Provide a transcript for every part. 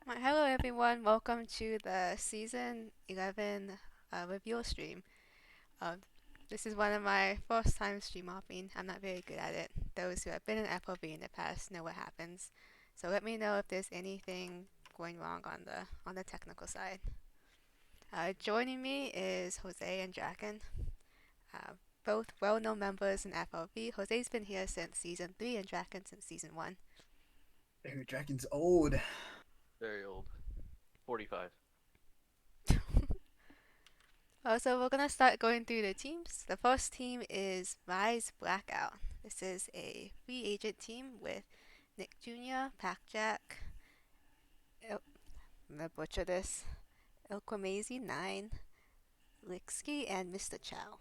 Hello everyone, welcome to the season 11 review stream. Uh, this is one of my first time stream hopping. I'm not very good at it. Those who have been in FOV in the past know what happens. So let me know if there's anything going wrong on the technical side. Joining me is Jose and Drakken, uh, both well-known members in FOV. Jose's been here since season 3 and Drakken since season 1. Drakken's old. Very old. 45. So we're gonna start going through the teams. The first team is Rise Blackout. This is a free agent team with Nick Jr., Pack Jack, I'm gonna butcher this, Ilkwamazi 9, Lixki, and Mr. Chow.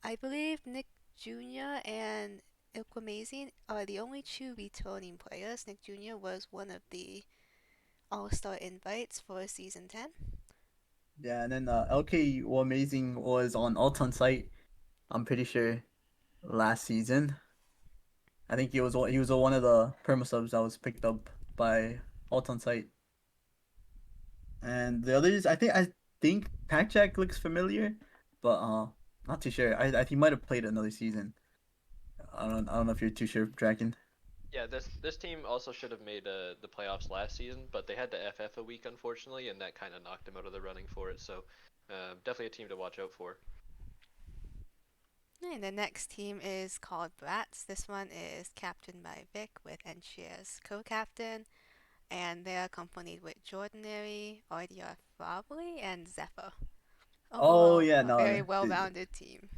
I believe Nick Jr. and Ilkwamazi are the only two returning players. Nick Jr. was one of the All-Star invites for season 10. Yeah, and then LK Amazing was on Alton site. I'm pretty sure last season. I think he was one of the perma subs that was picked up by Alton site. And the others, I think Pack Jack looks familiar, but not too sure. He might have played another season. I don't know if you're too sure, Draken. Yeah, this team also should have made the playoffs last season, but they had to FF a week unfortunately, and that kind of knocked them out of the running for it. So definitely a team to watch out for. And the next team is called Brats. This one is captained by Vic with Enchi as co-captain, and they are accompanied with Jordinary, RDR Probably, and Zephyr. Oh Overall, yeah, a no, very well-rounded team.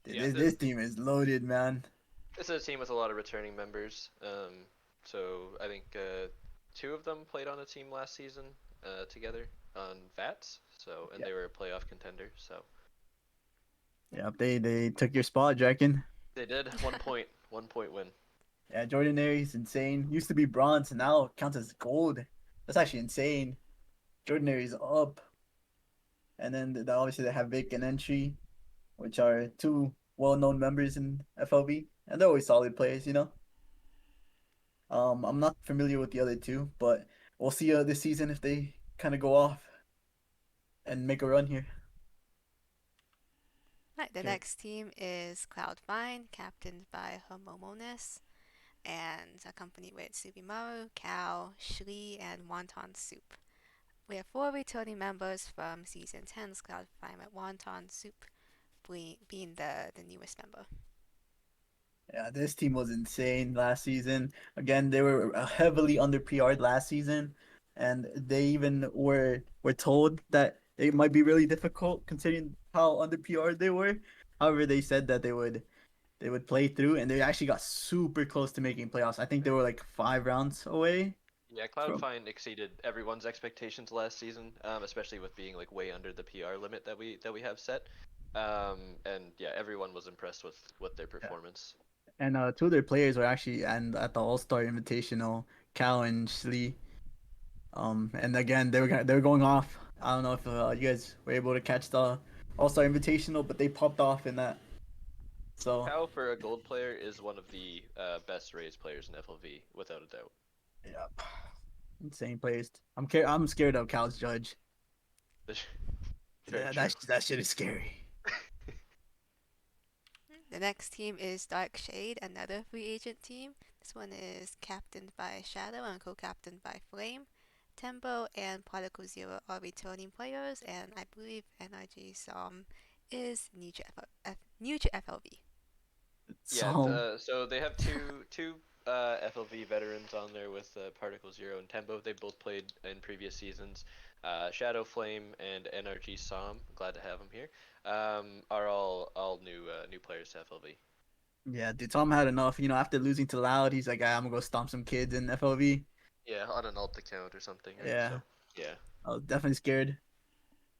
Yeah, this team is loaded, man. this is a team with a lot of returning members. So I think two of them played on a team last season together on VATS. So and Yeah, they were a playoff contender. So yeah, they took your spot, Draken. they did 1 point win. Yeah, Jordan Aries insane. Used to be bronze, and now counts as gold. That's actually insane. Jordan Aries up, and then obviously they have Vic and Entry, which are two well-known members in FLV, and they're always solid players. I'm not familiar with the other two, but we'll see this season if they kind of go off and make a run here. Right, the Okay. next team is Cloud9, captained by Homomonis, and accompanied with Subimaru, Cal, Shri, and Wonton Soup. We have four returning members from season 10's Cloud9, with Wonton Soup being the newest member. Yeah, this team was insane last season. Again, they were heavily under PR'd last season, and they even were told that it might be really difficult considering how under PR'd they were. However, they said that they would play through, and they actually got super close to making playoffs. I think they were like 5 rounds away Yeah, from. Cloud9 exceeded everyone's expectations last season, especially with being like way under the PR limit that we have set. And yeah, everyone was impressed with their Yeah. performance. And two of their players were actually and at the All Star Invitational, Cal and Shlee. And again, they were going off. I don't know if you guys were able to catch the All Star Invitational, but they popped off in that. So Cal for a gold player is one of the best raised players in FLV without a doubt. yeah, insane players. I'm scared of Cal's judge. Very Yeah, true. that shit is scary. The next team is Dark Shade, another free agent team. This one is captained by Shadow and co-captained by Flame. Tembo and Particle Zero are returning players, and I believe NRG Som is new to FLV. Yeah, So so they have two FLV veterans on there with Particle Zero and Tembo. They both played in previous seasons. Shadow Flame and NRG Som, glad to have them here. Are all new players to FLV. yeah, dude, Tom had enough. After losing to Loud, he's like, "Ah, I'm gonna go stomp some kids in FLV." Yeah, on an alt account or something, right? Yeah, So yeah, I was definitely scared.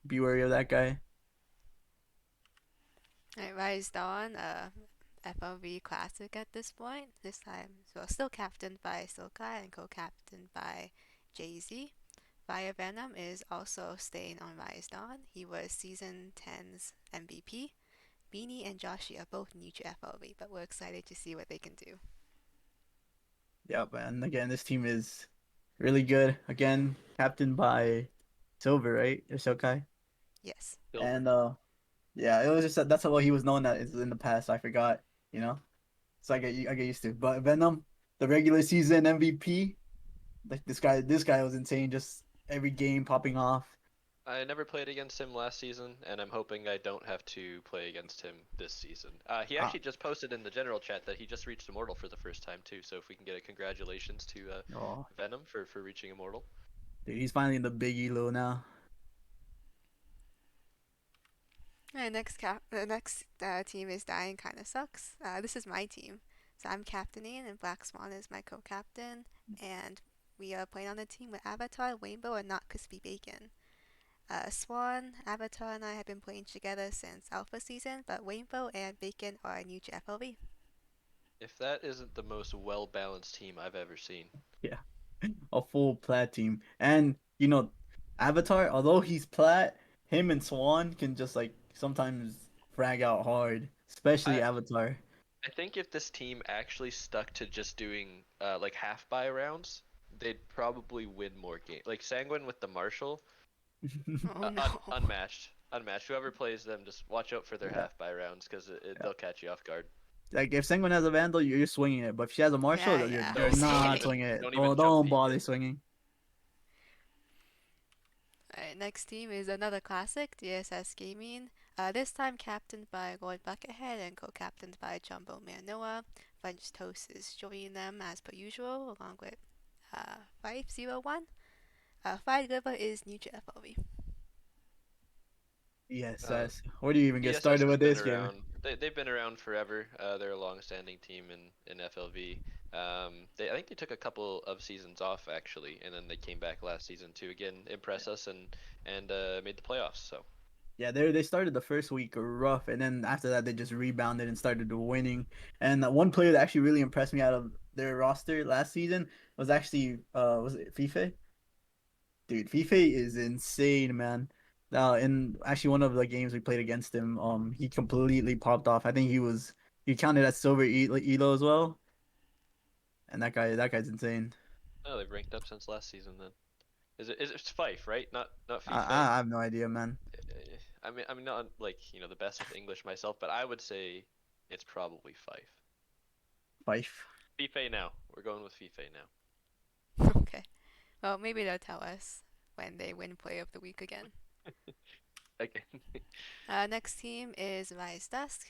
Be wary of that guy. Alright, Rise Dawn, FLV Classic at this point. This time, so still captained by Silkai and co-captained by Jay Z. Fire Venom is also staying on Rise Dawn. He was Season 10's MVP. Beanie and Joshi are both new to FLV, but we're excited to see what they can do. Yep, and again, this team is really good. Again, captained by Silver, right? Or Shokai. Yes. Silver. And yeah, it was just that's what he was known as in the past. I forgot, you know. So I get used to. But Venom, the regular season MVP, like this guy was insane. Just every game popping off. I never played against him last season, and I'm hoping I don't have to play against him this season. He Ah, actually just posted in the general chat that he just reached Immortal for the first time too. So if we can get a congratulations to oh, Venom for reaching Immortal. dude, he's finally in the big elo now. And the next team is dying kind of sucks. This is my team, so I'm captaining, and Black Swan is my co-captain, and we are playing on a team with Avatar, Rainbow, and Not Crispy Bacon. Swan, Avatar, and I have been playing together since Alpha season, but Rainbow and Bacon are new to FLV. If that isn't the most well balanced team I've ever seen. Yeah, a full plat team. And Avatar, although he's plat, him and Swan can just like sometimes frag out hard, especially I Avatar. I think if this team actually stuck to just doing like half buy rounds, they'd probably win more games. Like Sanguine with the Marshall, Oh no. unmatched. Whoever plays them, just watch out for their Yeah, half buy rounds because yeah. they'll catch you off guard. Like if Sengun has a Vandal, you're swinging it. But if she has a Marshall, Yeah, you're yeah. you're Don't not even swinging it. don't even jump Don't peek bother it. swinging. Alright, next team is another classic, DSS Gaming. This time captained by Lord Buckethead and co-captained by Jumbo Manoa. French Toast is joining them as per usual, along with 501. Fried Liver is new to FLV. Yes, Uh, yes. Where do you even get DSS started has with been this game? around. They've been around forever. They're a long-standing team in FLV. I think they took a couple of seasons off actually, and then they came back last season to again impress us and made the playoffs. So Yeah, they started the first week rough, and then after that they just rebounded and started winning. And one player that actually really impressed me out of their roster last season was actually was it Fife? Dude, Fife is insane, man. In actually one of the games we played against him, he completely popped off. I think he counted as silver elo as well, and that guy's insane. oh, they've ranked up since last season. Then is it Fife right? Not I Fife. I have no idea, man. I'm not like the best with English myself, but I would say it's probably Fife. Fife. Fife now. We're going with Fife now. Okay. Well, maybe they'll tell us when they win Player of the Week again. Again. Next team is Rise Dusk,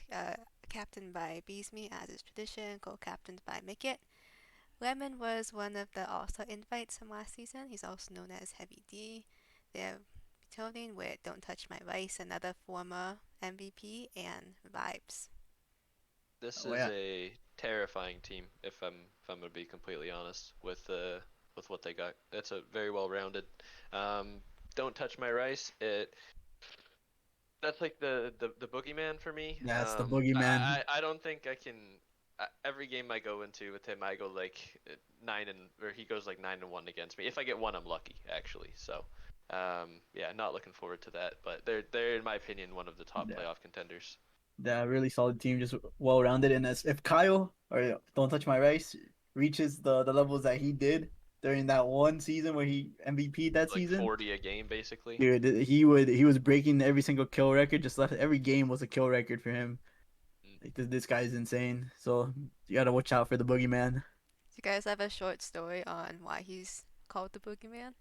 captained by Beesme as is tradition, co-captained by Mickett. Lemon was one of the All-Star invites from last season. He's also known as Heavy D. They're returning with Don't Touch My Rice, another former MVP, and Vibes. This Oh is yeah, a terrifying team if I'm gonna be completely honest with what they got. It's a very well rounded. Um, don't touch my rice. That's like the boogeyman for me. that's the boogeyman. I don't think I can. Every game I go into with him, I go like or he goes like 9-1 against me. If I get one, I'm lucky actually. So, yeah, not looking forward to that. But they're in my opinion one of the top Yeah, playoff contenders. yeah, really solid team, just well rounded. And as if Kyle or Don't Touch My Rice reaches the levels that he did during that one season where he MVP that Like season, 40 a game basically. dude, he was breaking every single kill record. Just left every game was a kill record for him. Mm. Like this guy's insane. So you gotta watch out for the boogeyman. Do you guys have a short story on why he's called the Boogeyman?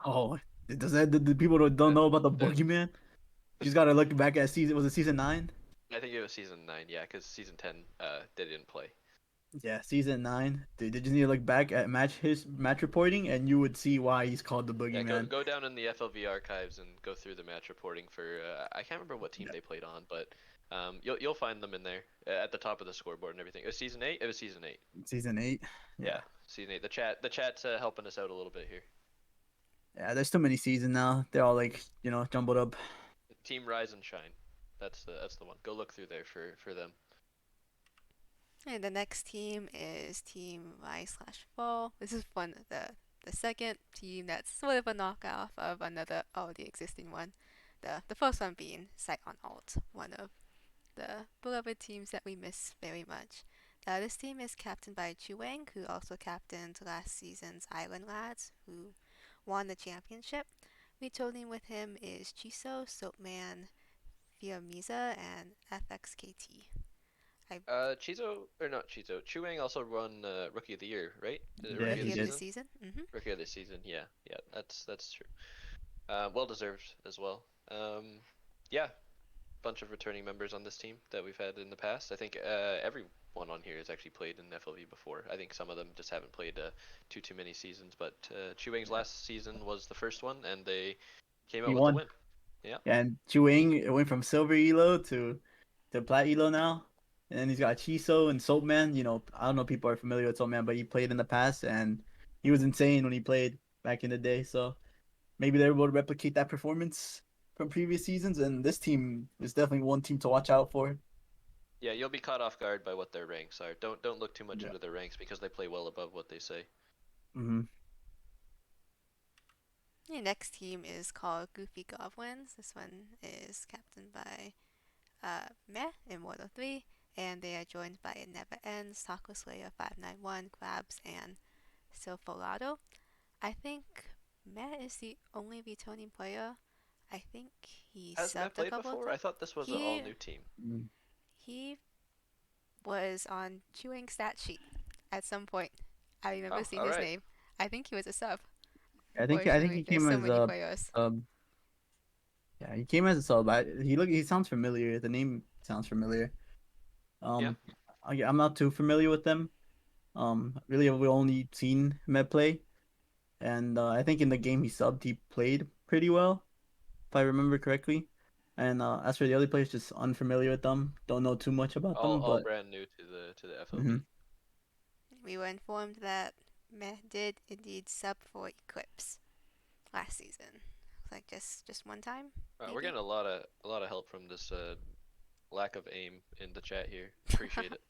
Oh, does that the people don't Uh, know about the uh, boogeyman? You just gotta look back at season. Was it season 9? I think it was season 9, yeah, because season 10 they didn't play. Yeah, season 9. Dude, they just need to look back at match reporting, and you would see why he's called the Yeah, go boogeyman. go down in the FLV archives and go through the match reporting for I can't remember what team Yeah, they played on, but you'll find them in there at the top of the scoreboard and everything. It was season 8. It was season 8. season 8. Yeah, Yeah, season 8. The chat's helping us out a little bit here. yeah. There's too many seasons now. They're all like jumbled up. Team Rise and Shine. That's the one. Go look through there for them. And the next team is Team Rise slash Fall. This is one of the second team that's sort of a knockoff of another already existing one. The first one being Sight on Alt, one of the beloved teams that we miss very much. This team is captained by Chuang, who also captained last season's Island Lads, who won the championship. Returning with him is Chiso, Soapman, Fiamiza, and FXKT. I Chizo or not Chizo? Chuang also won Rookie of the Year, right? Yeah, Rookie of he the Rookie of the did. season. season. Rookie of the season. Yeah, yeah. That's true. Well deserved as well. Yeah, bunch of returning members on this team that we've had in the past. I think everyone on here has actually played in FLV before. I think some of them just haven't played too many seasons. But Chuang's Yeah. last season was the first one, and they came out He with the won. win. Yeah. And Chuang went from silver elo to plat elo now. And then he's got Chiso and Soapman. I don't know if people are familiar with Soapman, but he played in the past and he was insane when he played back in the day. So maybe they're able to replicate that performance from previous seasons. And this team is definitely one team to watch out for. Yeah, you'll be caught off guard by what their ranks are. Don't look too much Yeah. into their ranks because they play well above what they say. Hmm. The next team is called Goofy Goblins. This one is captained by Meh in Mortal 3, and they are joined by It Never Ends, Taco Slayer 591, Crabs, and Silfolado. I think Meh is the only returning player. I think he Has Matt subbed a played couple of before? I times. thought this was an all He new team. he was on Chewing stat sheet at some point. I've never Oh, seen all his right. name. I think he was a sub. I think Unfortunately, he there's came so as many a players. sub. Yeah, he came as a sub. He sounds familiar. The name sounds familiar. Yeah. Um, I'm not too familiar with them. Really, we've only seen Met play, and I think in the game he subbed, he played pretty well, if I remember correctly. And as for the other players, just unfamiliar with them. Don't know too much about All them, all but brand new to the hmm FLV. We were informed that Meh did indeed sub for Eclipse last season. Like just one time, We're maybe. getting a lot of help from this lack of aim in the chat here. Appreciate it.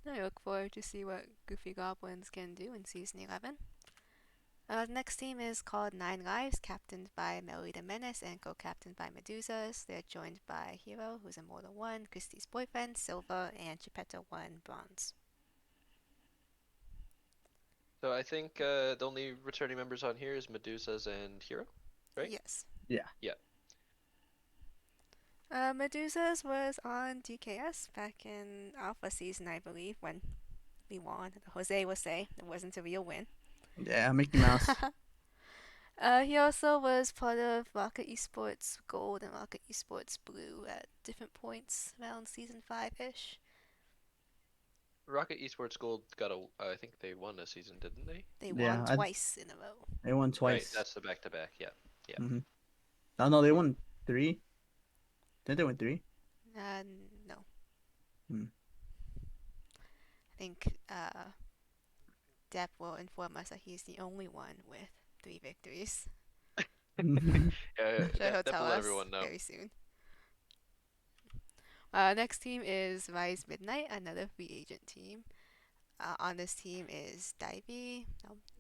I look forward to see what Goofy Goblins can do in season 11. The next team is called Nine Lives, captained by Melody the Menace and co-captained by Medusas. They're joined by Hero, who's Immortal 1, Christie's boyfriend, Silver, and Geppetto 1, Bronze. So I think the only returning members on here is Medusas and Hero, right? Yes. yeah, Yeah. Medusas was on DKS back in Alpha season, I believe, when we won. Jose will say it wasn't a real win. yeah, Mickey Mouse. He also was part of Rocket Esports Gold and Rocket Esports Blue at different points around season 5-ish. Rocket Esports Gold got a. I think they won a season, didn't they? They Yeah, won twice in a row. they won Right. twice. That's the back to back. Yeah. Yeah. Hmm. Oh no, they won three. Didn't they win three? Uh, no. Hmm. I think Depp will inform us that he's the only one with 3 victories. Sure, he'll That tell will let us everyone know. very soon. Next team is Rise Midnight, another free agent team. On this team is Divey,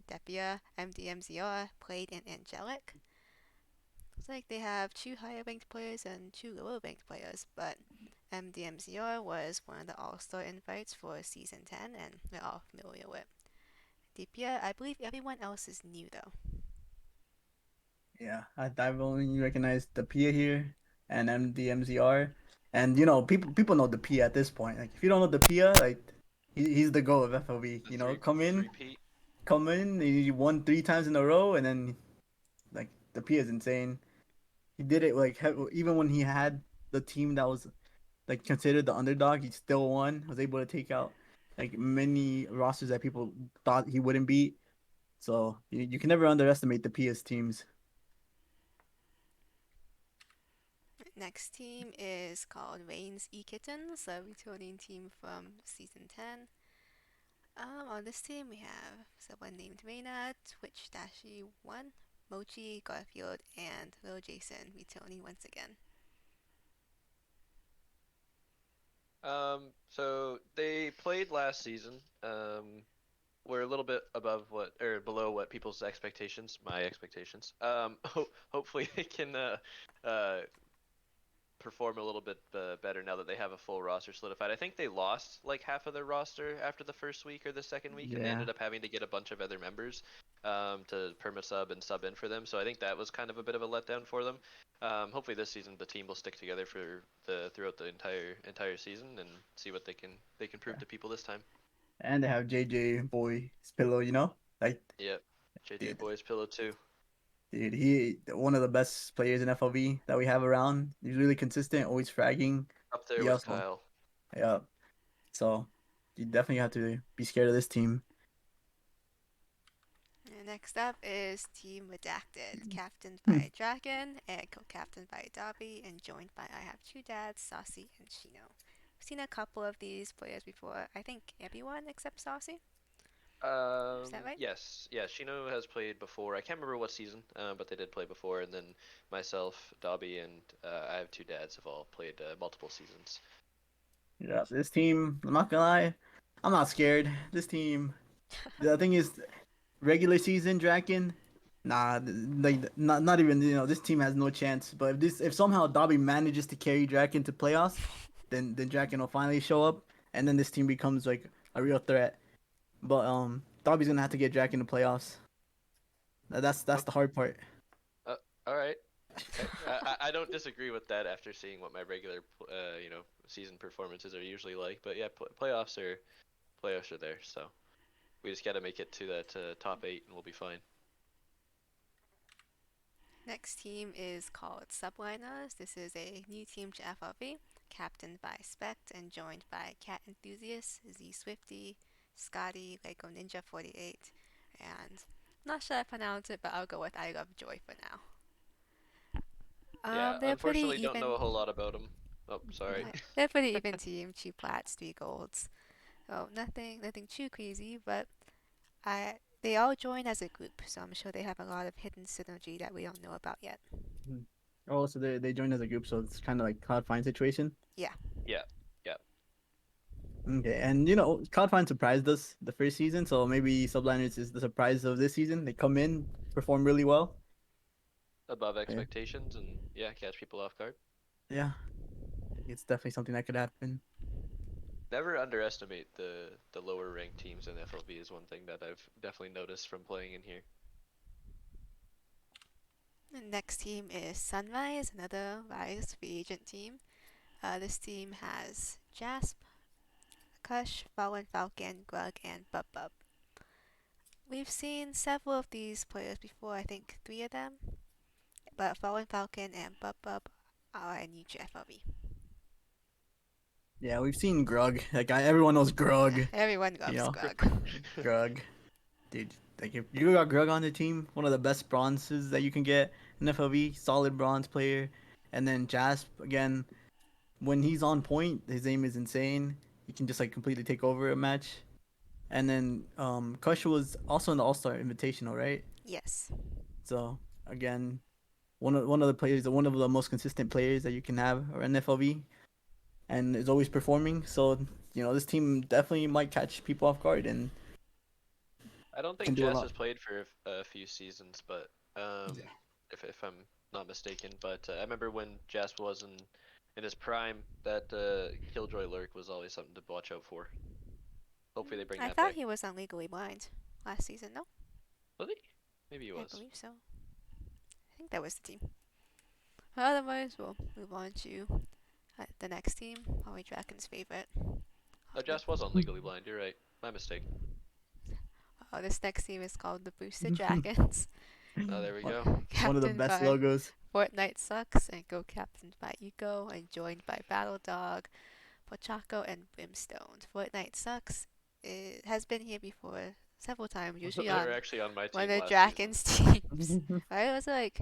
Depia, MDMZR, Played, and Angelic. Looks like they have 2 higher ranked players and 2 lower ranked players, but MDMZR was one of the all-star invites for season 10, and we're all familiar with. Depia, I believe everyone else is new though. Yeah, I've only recognized the Pia here and MDMZR. And people know the Pia at this point. Like if you don't know the Pia, like he's the goal of FLV. The three Come in, three Pete. he won 3 times in a row, and then like the Pia is insane. He did it like even when he had the team that was like considered the underdog, he still won. Was able to take out like many rosters that people thought he wouldn't beat. So you can never underestimate the Pia's teams. Next team is called Rain's E-Kittens, a returning team from season 10. On this team we have someone named Reina, Twitch Dashi 1, Mochi, Garfield, and Lil Jason returning once again. So they played last season. We're a little bit above what or below what people's expectations, my expectations. Hopefully they can uh perform a little bit better now that they have a full roster solidified. I think they lost like half of their roster after the first week or the second week, and they Yeah. ended up having to get a bunch of other members to perma sub and sub in for them. So I think that was kind of a bit of a letdown for them. Hopefully this season the team will stick together for the throughout the entire season and see what they can prove Yeah. to people this time. And they have JJ Boy Spillo, you know? Like, Yep. JJ dude, Boys Pillow too. he one of the best players in FLV that we have around. He's really consistent, always fragging. Up there He with also, Kyle. yeah. So you definitely have to be scared of this team. And next up is Team Redacted, captained Hmm. by Draken and co-captained by Dobby and joined by I have two dads, Saucy and Shino. I've seen a couple of these players before. I think everyone except Saucy. Is that right? Yes, yeah. Shino has played before. I can't remember what season, but they did play before. And then myself, Dobby, and I have two dads have all played multiple seasons. Yeah, so this team, I'm not gonna lie, I'm not scared. This team, the thing is, regular season Draken, nah, like not even this team has no chance. But if somehow Dobby manages to carry Draken to playoffs, then Draken will finally show up, and then this team becomes like a real threat. But Dobby's gonna have to get Draken to playoffs. That's Okay. the hard part. Uh, all right. Okay. I don't disagree with that after seeing what my regular season performances are usually like. But yeah, playoffs are there. So we just got to make it to that top eight, and we'll be fine. Next team is called Subliners. This is a new team to FLV, captained by Spect and joined by Cat Enthusiast, Z Swifty, Scotty, Lego Ninja 48, and I'm not sure I pronounce it, but I'll go with I Love Joy for now. Yeah, They're pretty unfortunately, don't know even. a whole lot about them. Oh, sorry. They're pretty even team. Two plats, three golds. Oh, nothing too crazy, but I they all join as a group, so I'm sure they have a lot of hidden synergy that we don't know about yet. Mhm. Oh, so they joined as a group, so it's kind of like Cloud Fine situation. Yeah, Yeah, yeah. Okay, and Cloud Fine surprised us the first season, so maybe Subliners is the surprise of this season. They come in, perform really well. Above Yeah, expectations, and yeah, catch people off guard. yeah, it's definitely something that could happen. Never underestimate the lower ranked teams in FLB is one thing that I've definitely noticed from playing in here. the next team is Sunrise, another Rise free agent team. This team has Jasp, Kush, Fallen Falcon, Glug, and Bub Bub. We've seen several of these players before, I think three of them, but Fallen Falcon and Bub Bub are new to FLB. Yeah, we've seen Grug. Like everyone knows Grug. Everyone You loves know, Glug. Grug, dude. Like if you got Grug on the team, one of the best bronzes that you can get in FLV, solid bronze player. And then Jasp again, when he's on point, his aim is insane. He can just like completely take over a match. And then Kush was also in the All Star Invitational, right? Yes. So again, one of the players, one of the most consistent players that you can have in FLV, and is always performing. So this team definitely might catch people off guard and I don't can think do a Jess lot. has played for a few seasons, but Yeah. if I'm not mistaken, but I remember when Jess was in his prime, that Killjoy Lurk was always something to watch out for. Hopefully they bring I that thought back. he was on Legally Blind last season, no? Was he? Maybe he I was. believe so. I think that was the team. Otherwise, we'll move on to the next team, probably Draken's favorite. Oh, Jess was on Legally Blind. You're right. My mistake. This next team is called the Boosted Dragons, Oh, there we one go. one of the captained best by logos. Fortnite Sucks and co-captained by Eco and joined by Battle Dog, Pochaco, and Brimstone. Fortnite Sucks has been here before several times, usually They were on actually on my one team of last season. Draken's teams. Right? It was like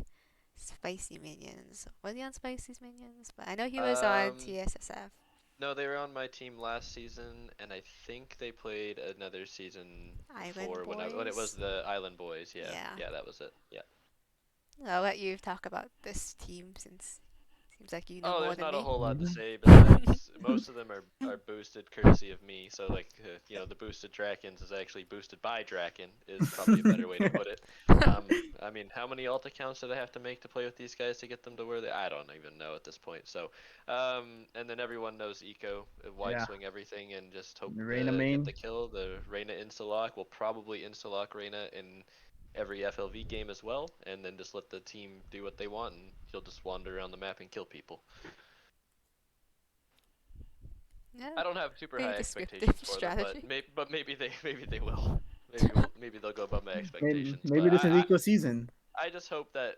Spicy Minions. Was he on Spicy's Minions? But I know he was on Um, TSSF. no, they were on my team last season, and I think they played another season Island before when it was Boys. the Island Boys. Yeah, Yeah. yeah, that was it. Yeah. I'll let you talk about this team since Seems like you know Oh, more there's than not a me. whole lot to Mhm. say besides most of them are boosted courtesy of me. So like the boosted Drakkens is actually boosted by Drakken is probably a better way to put it. I mean, how many alt accounts did I have to make to play with these guys to get them to where they? I don't even know at this point. So, and then everyone knows Eco, wide Yeah, swing everything, and just hope Reina get the main. kill. The Reyna insta lock will probably insta lock Reyna in every FLV game as well, and then just let the team do what they want, and he'll just wander around the map and kill people. Yeah, I don't have super pretty high descriptive expectations for them, strategy. but maybe they will. Maybe they'll go above my Maybe expectations. But maybe this is eco season. I just hope that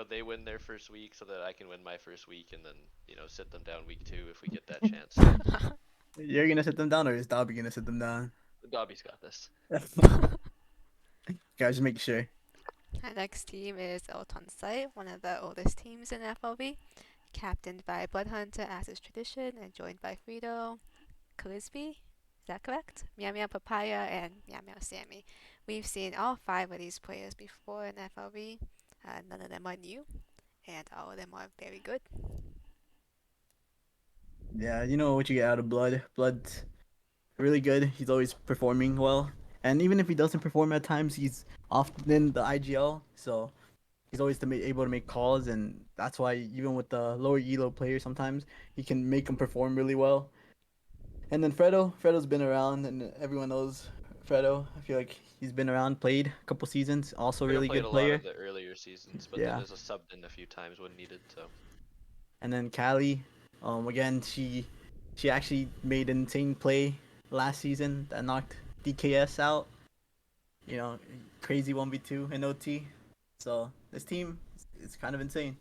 they win their first week so that I can win my first week and then sit them down week 2 if we get that chance. You're gonna sit them down, or is Dobby gonna sit them down? Dobby's got this. Guys, just make sure. Our next team is Elton Sight, one of the oldest teams in FLV, captained by Bloodhunter as is tradition, and joined by Frito, Calisby, is that correct? Meow Meow Papaya, and Meow Meow Sammy. We've seen all five of these players before in FLV. None of them are new, and all of them are very good. Yeah, you know what you get out of Blood. Blood's really good. He's always performing well, and even if he doesn't perform at times, he's often the IGL. So he's always able to make calls, and that's why even with the lower elo players, sometimes he can make them perform really well. And then Fredo's been around, and everyone knows Fredo. I feel like he's been around, played a couple seasons, also Fredo really played good a lot player. of the earlier seasons, but then Yeah. is a subbed in a few times when needed. So And then Callie, again she actually made an insane play last season that knocked DKS out. You know, crazy 1v2 in OT. So this team is kind of insane.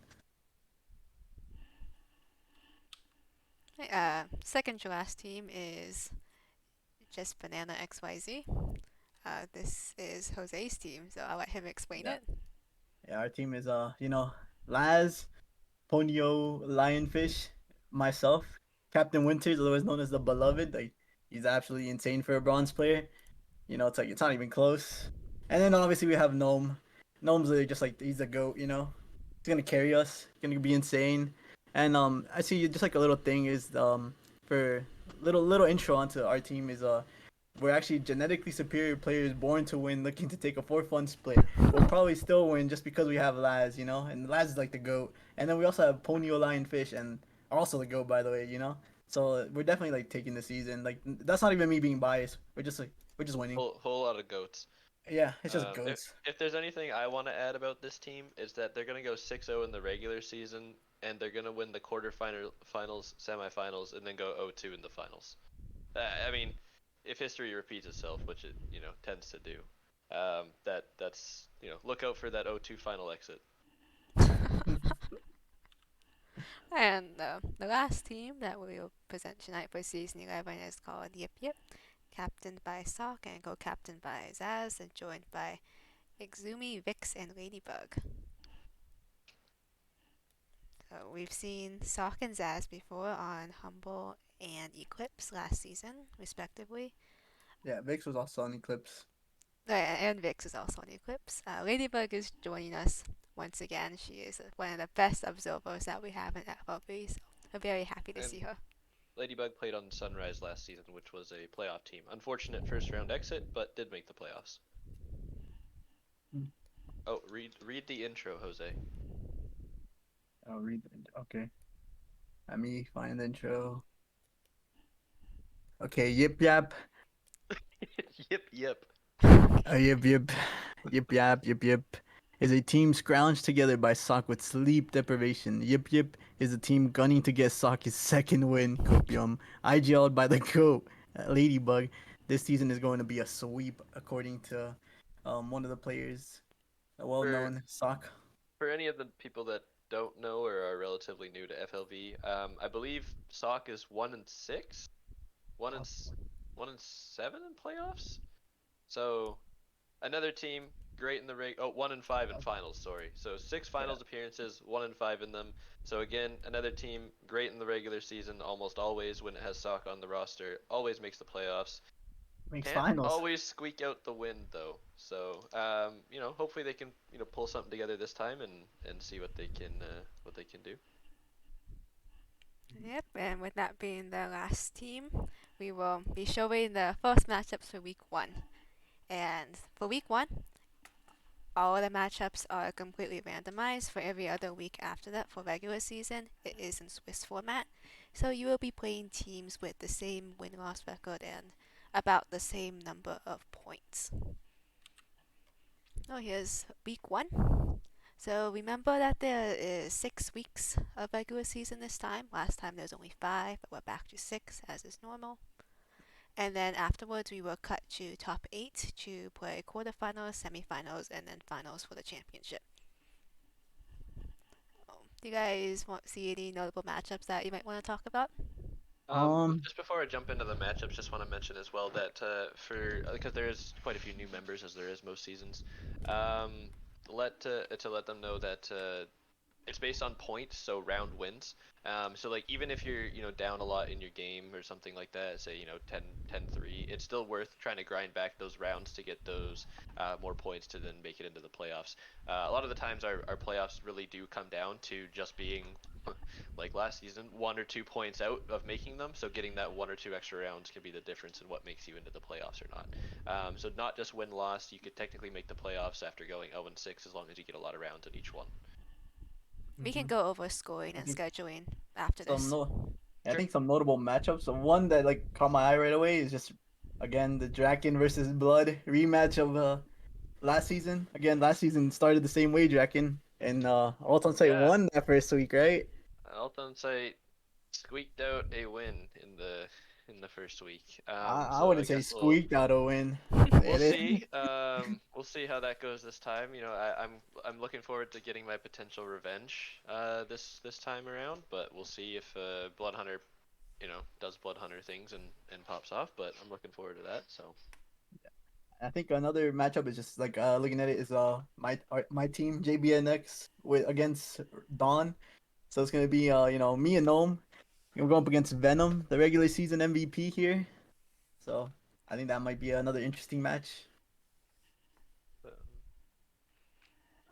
Second to last team is just Banana XYZ. This is Jose's team, so I'll let him explain Yeah. it. Yeah, our team is Laz, Ponyo, Lionfish, myself, Captain Winters, otherwise known as the Beloved. Like he's absolutely insane for a bronze player. It's like it's not even close. And then obviously we have Gnome. Gnome's literally just like he's a goat. He's gonna carry us. Gonna be insane. And I see just like a little thing is for little intro onto our team is we're actually genetically superior players born to win, looking to take a 4 fun split. We'll probably still win just because we have Laz, and Laz is like the goat. And then we also have Ponyo Lionfish and also the goat by the way. So we're definitely like taking the season. Like that's not even me being biased. We're just winning. whole lot of goats. Yeah, it's just Um, if goats. if there's anything I want to add about this team is that they're gonna go 6-0 in the regular season, and they're gonna win the finals, semifinals, and then go 0-2 in the finals. I mean, if history repeats itself, which it tends to do, that's look out for that 0-2 final exit. And the last team that we will present tonight for season 11 is called Yip Yip, captained by Sock and co-captained by Zaz, and joined by Exumi, Vix, and Ladybug. We've seen Sock and Zaz before on Humble and Eclipse last season, respectively. Yeah, Vix was also on Eclipse. And Vix is also on Eclipse. Ladybug is joining us once again. She is one of the best observers that we have in FLB, so we're very happy to And see her. Ladybug played on Sunrise last season, which was a playoff team. Unfortunate first round exit, but did make the playoffs. Hmm. Oh, read the intro, Jose. I'll read it. Okay. Let me find the intro. Okay, Yip Yap. Yip. Yip Yip. Yip Yap. Yip Yip. Is a team scrounged together by Sock with sleep deprivation. Yip Yip is a team gunning to get Sock his second win. Copium. IGL'd by the GOAT, Ladybug. This season is going to be a sweep, according to one of the players, a well For known Sock. for any of the people that don't know or are relatively new to FLV, I believe Sock is 1-6, one and 1-7 in playoffs. So another team great in the 1-5 in finals. Sorry, so six Yeah, finals appearances, 1-5 in them. So again, another team great in the regular season, almost always when it has Sock on the roster, always makes the playoffs. makes Can't finals. always squeak out the win though. So hopefully they can pull something together this time and see what they can do. Yep, and with that being the last team, we will be showing the first matchups for week one. And for week one, all the matchups are completely randomized for every other week after that for regular season. It is in Swiss format, so you will be playing teams with the same win-loss record and about the same number of points. Oh, here's week one. So remember that there is 6 weeks of regular season this time. Last time there was only 5, but we're back to 6 as is normal. And then afterwards we will cut to top 8 to play quarterfinals, semifinals, and then finals for the championship. Do you guys want to see any notable matchups that you might want to talk about? Um, Just before I jump into the matchups, just want to mention as well that for because there is quite a few new members as there is most seasons, um, let to let them know that it's based on points, so round wins. So like even if you're down a lot in your game or something like that, say 10-3, it's still worth trying to grind back those rounds to get those more points to then make it into the playoffs. A lot of the times our playoffs really do come down to just being like last season 1 or 2 points out of making them. So getting that 1 or 2 extra rounds can be the difference in what makes you into the playoffs or not. So not just win loss, you could technically make the playoffs after going 0-6 as long as you get a lot of rounds in each one. We can mhm. go over scoring I and think scheduling after some this. no, I Sure. think some notable matchups. So one that like caught my eye right away is just again the Draken versus Blood rematch of last season. Again, last season started the same way, Draken, and Alton Site Yeah, won that first week, right? Alton Site squeaked out a win in the first week. I So I wouldn't say guess squeaked out a win. we'll It is. see. We'll see how that goes this time. I'm looking forward to getting my potential revenge this time around. But we'll see if Blood Hunter does Blood Hunter things and pops off. But I'm looking forward to that. So I think another matchup is just like looking at it is my team JBNX with against Dawn. So it's gonna be me and Gnome. We're going up against Venom, the regular season MVP here. So I think that might be another interesting match.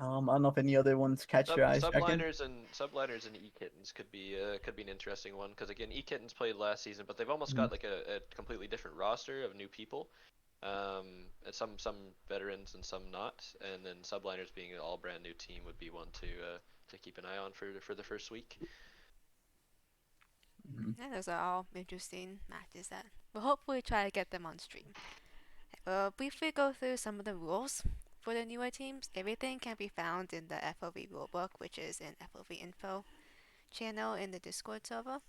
um, I don't know if any other ones catch your eyes, Draken. subliners and e-kittens could be an interesting one because again e-kittens played last season, but they've almost Mhm. got like a completely different roster of new people. And some veterans and some not, and then subliners being an all brand new team would be one to keep an eye on for the first week. Mhm. Yeah, those are all interesting matches that we'll hopefully try to get them on stream. We'll briefly go through some of the rules for the newer teams. Everything can be found in the FLV rulebook, which is in FLV info channel in the Discord server.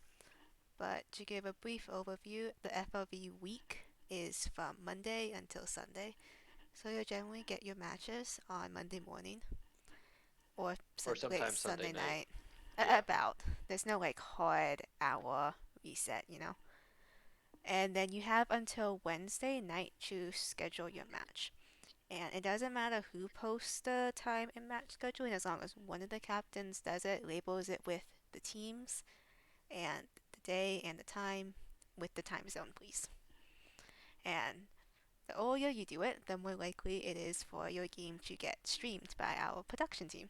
But to give a brief overview, the FLV week is from Monday until Sunday. So you'll generally get your matches on Monday morning or Or latest sometimes Sunday Sunday night. night. Yeah. About. There's no like hard hour reset. And then you have until Wednesday night to schedule your match. And it doesn't matter who posts the time and match scheduling as long as one of the captains does it, labels it with the teams and the day and the time with the time zone, please. And the earlier you do it, the more likely it is for your game to get streamed by our production team.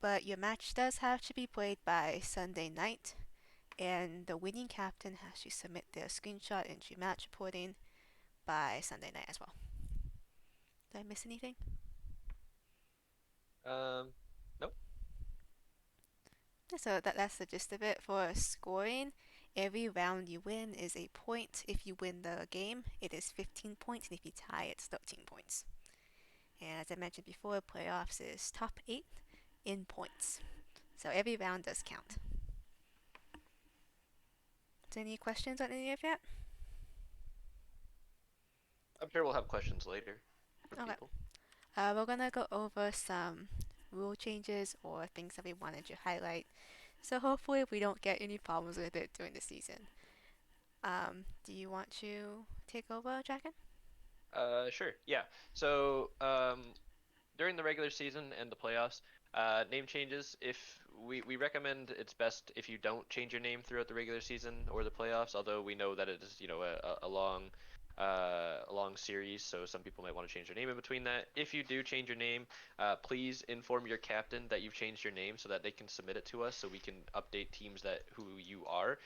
But your match does have to be played by Sunday night, and the winning captain has to submit their screenshot into match reporting by Sunday night as well. Did I miss anything? Um. Nope. So that's the gist of it. For scoring, every round you win is a point. If you win the game, it is 15 points, and if you tie, it's 13 points. And as I mentioned before, playoffs is top 8 in points. So every round does count. So any questions on any of that? I'm sure we'll have questions later from Okay. people. We're gonna go over some rule changes or things that we wanted to highlight. So hopefully we don't get any problems with it during the season. Do you want to take over, Draken? Sure. Yeah. So during the regular season and the playoffs, name changes. If we recommend it's best if you don't change your name throughout the regular season or the playoffs, although we know that it is a long a long series, so some people might want to change their name in between that. If you do change your name, please inform your captain that you've changed your name so that they can submit it to us so we can update teams that who you are.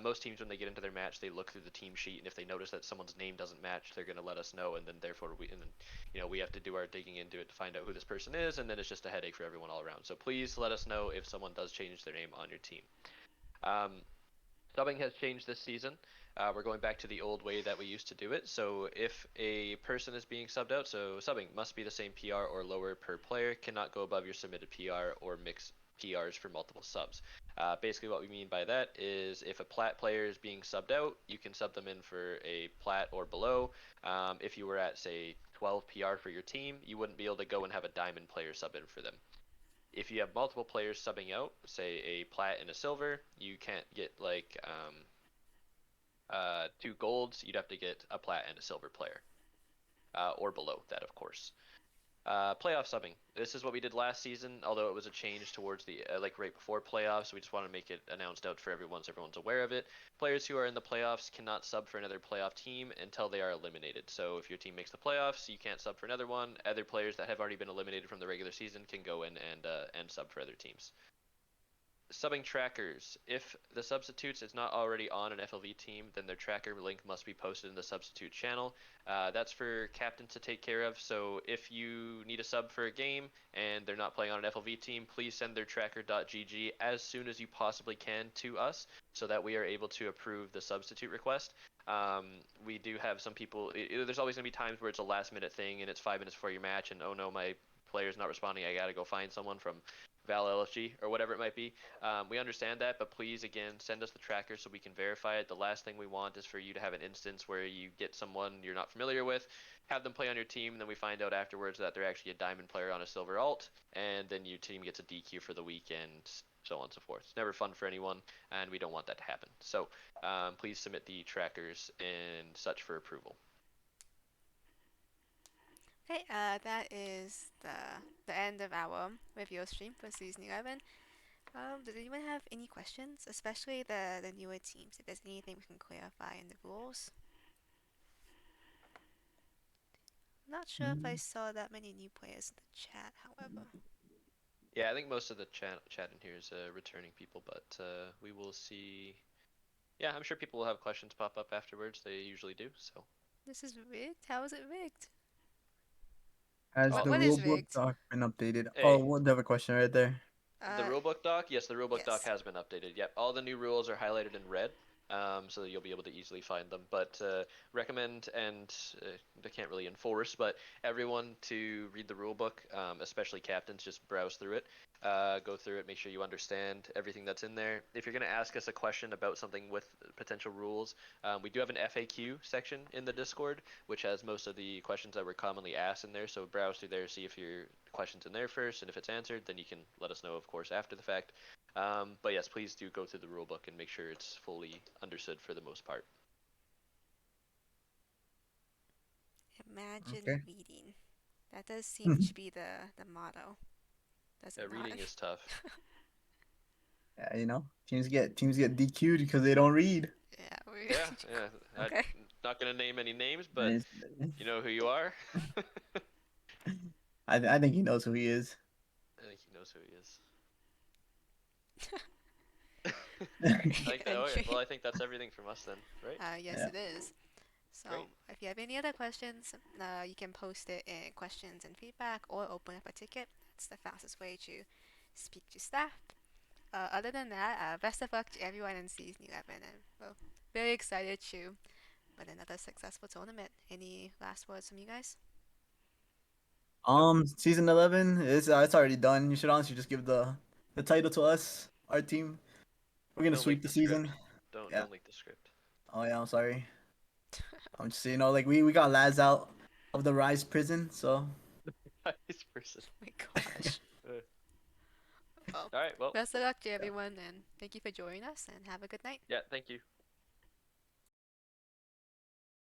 Most teams, when they get into their match, they look through the team sheet, and if they notice that someone's name doesn't match, they're going to let us know, and then therefore we have to do our digging into it to find out who this person is, and then it's just a headache for everyone all around. So please let us know if someone does change their name on your team. Um, Subbing has changed this season. We're going back to the old way that we used to do it. So if a person is being subbed out, so subbing must be the same PR or lower per player, cannot go above your submitted PR or mix PRs for multiple subs. Basically, what we mean by that is if a plat player is being subbed out, you can sub them in for a plat or below. If you were at, say, 12 PR for your team, you wouldn't be able to go and have a diamond player sub in for them. If you have multiple players subbing out, say a plat and a silver, you can't get like two golds. You'd have to get a plat and a silver player, or below that, of course. Playoff subbing. This is what we did last season, although it was a change towards the like right before playoffs. We just want to make it announced out for everyone so everyone's aware of it. Players who are in the playoffs cannot sub for another playoff team until they are eliminated. So if your team makes the playoffs, you can't sub for another one. Other players that have already been eliminated from the regular season can go in and sub for other teams. Subbing trackers. If the substitutes is not already on an FLV team, then their tracker link must be posted in the substitute channel. That's for captains to take care of. So if you need a sub for a game and they're not playing on an FLV team, please send their tracker.gg as soon as you possibly can to us so that we are able to approve the substitute request. We do have some people, there's always going to be times where it's a last minute thing and it's 5 minutes before your match and oh no, my player's not responding, I gotta go find someone from Val LFG or whatever it might be. We understand that, but please, again, send us the tracker so we can verify it. The last thing we want is for you to have an instance where you get someone you're not familiar with, have them play on your team, and then we find out afterwards that they're actually a diamond player on a silver alt, and then your team gets a DQ for the weekend, so on and so forth. It's never fun for anyone, and we don't want that to happen. So please submit the trackers and such for approval. Okay, that is the end of our review stream for season 11. Does anyone have any questions, especially the newer teams? If there's anything we can clarify in the rules. Not sure if I Mm. saw that many new players in the chat, however. Yeah, I think most of the chat in here is returning people, but we will see. Yeah, I'm sure people will have questions pop up afterwards. They usually do. So. This is rigged? How is it rigged? Has Oh, the What is rulebook rigged? doc been updated? Oh, hey, we'll have a question right there. the Uh, rulebook doc? Yes, the rulebook doc yes. has been updated. Yep, all the new rules are highlighted in red, so that you'll be able to easily find them. But recommend and they can't really enforce, but everyone to read the rulebook, especially captains, just browse through it, go through it, make sure you understand everything that's in there. If you're going to ask us a question about something with potential rules, we do have an FAQ section in the Discord, which has most of the questions that were commonly asked in there. So browse through there, see if your question's in there first, and if it's answered, then you can let us know, of course, after the fact. But yes, please do go through the rulebook and make sure it's fully understood for the most part. Imagine Okay. reading. That does seem to be the motto. Does it not? Reading is tough. Yeah, teams get DQ'd because they don't read. Yeah, we Yeah, yeah. I'm okay. not gonna name any names, but And you know who you are. I think he knows who he is. I think he knows who he is. I Great think that. Okay, well, entry. I think that's everything from us then, right? Yes, Yeah. it is. So, Great. if you have any other questions, you can post it in questions and feedback or open up a ticket. That's the fastest way to speak to staff. Other than that, best of luck to everyone in season 11, and we're very excited to run another successful tournament. Any last words from you guys? Nope. Season 11 is it's already done. You should honestly just give the title to us, our team. We're gonna Don't sweep leak the the script. season. Don't Yeah. don't leak the script. Oh yeah, I'm sorry. I'm just like we got Laz out of the Rise prison, so This person. Oh my gosh. Uh, Well, all right. Well. best of luck to yeah. everyone, and thank you for joining us, and have a good night. Yeah. Thank you.